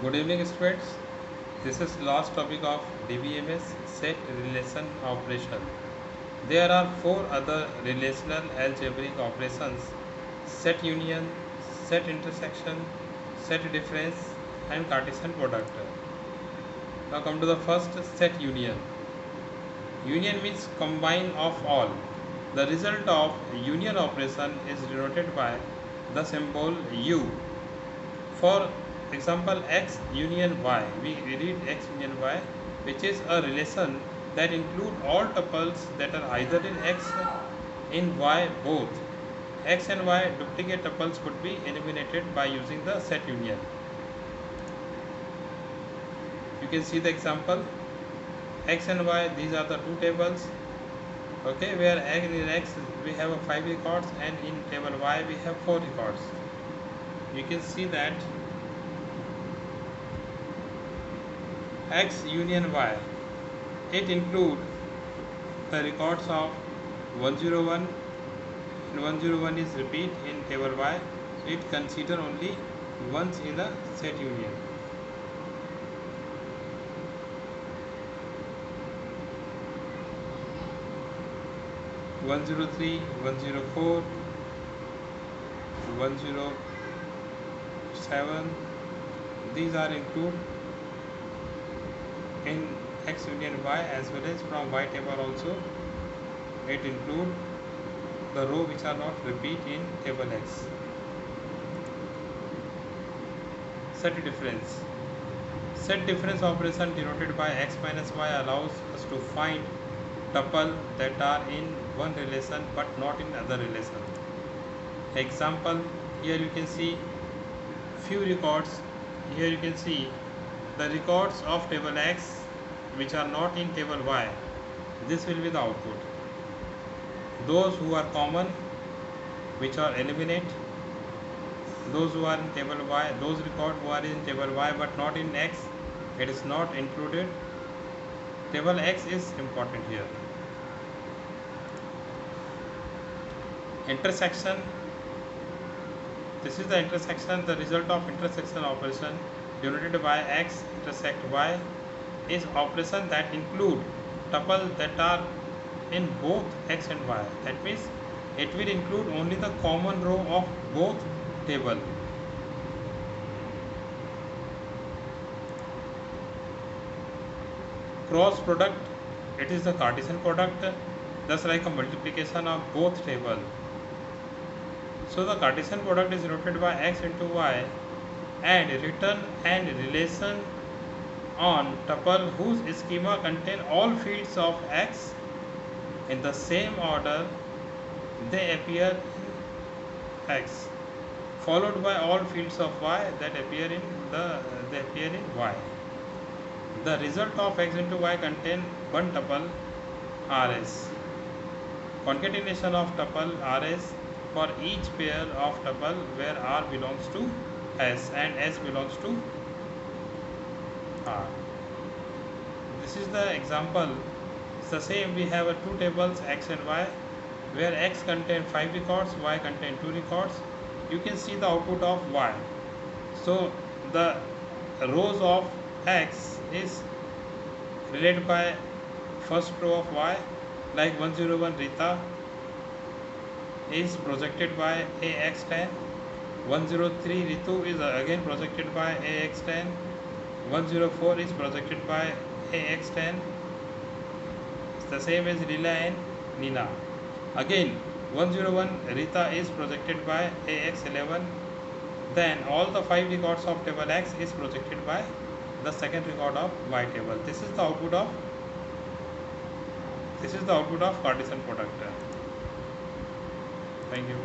Good evening, students. This is last topic of DBMS set relation operation. There are four other relational algebraic operations: set union, set intersection, set difference, and Cartesian product. Now come to the first, set union. Union means combine of all. The result of union operation is denoted by the symbol U. For example, X union Y, we read X union Y, which is a relation that include all tuples that are either in X in Y both. X and Y duplicate tuples could be eliminated by using the set union. You can see the example. X and Y, these are the two tables. Okay, where in X we have 5 records and in table Y we have 4 records. You can see that X union Y, it includes the records of 101 and 101 is repeat in table Y, so it consider only once in the set union. One 103, 104, 107, these are included in X union Y as well as from Y table also. It include the row which are not repeat in table X. Set difference. Set difference operation denoted by X minus Y allows us to find tuple that are in one relation but not in other relation. Example, here you can see few records. Here you can see the records of table X which are not in table Y. This will be the output. Those who are common, which are eliminate. Those who are in table Y, those records who are in table Y but not in X, it is not included. Table X is important here. Intersection. This is the intersection. The result of intersection operation denoted by X intersect Y is operation that include tuples that are in both X and Y. That means it will include only the common row of both table. Cross product, it is the Cartesian product, just like a multiplication of both table. So the Cartesian product is denoted by X into Y and written and relation on tuple whose schema contain all fields of X in the same order they appear in X, followed by all fields of Y that appear in Y. The result of X into Y contain one tuple Rs. Concatenation of tuple Rs for each pair of tuple where R belongs to S and S belongs to R. This is the example. It's the same. We have two tables X and Y where X contain 5 records, Y contain 2 records. You can see the output of Y. So the rows of X is related by first row of Y, like 101 Rita is projected by AX10, 103 Ritu is again projected by AX10, 104 is projected by AX10. It's the same as Leela and Nina. Again 101 Rita is projected by AX11. Then all the 5 records of table X is projected by the second record of Y table. This is the output of Cartesian product. Thank you.